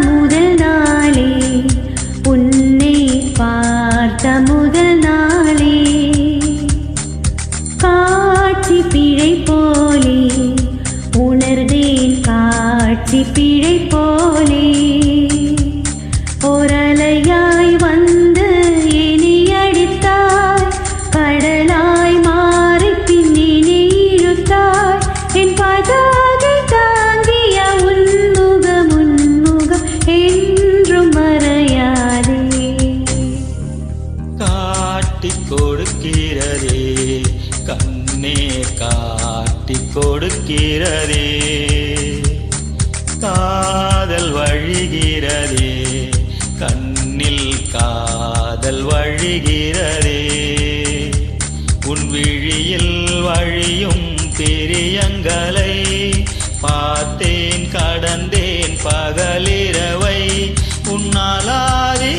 முதல் நாளே உன்னை பார்த்த முதல் நாளே காட்சி பிழை போலே உணர்ந்தேன் காட்சி பிழை போலே ஓரலையாய் வந்து இனி அடித்தாய் கடலாய் மாறி பின்னினி இழுத்தாய் என் பதாகை தாங்கிய உன்முகம் என்றும் மறையாதே காட்டிக் கொடுக்கிறதே கண்ணே காட்டிக் கொடுக்கிறதே காதல் வழிகிறதே கண்ணில் காதல் வழிகிறதே உன் விழியில் வழியும் பிரியங்களை பார்த்தேன் கடந்தேன் பகலிரவை உன்னாலாதி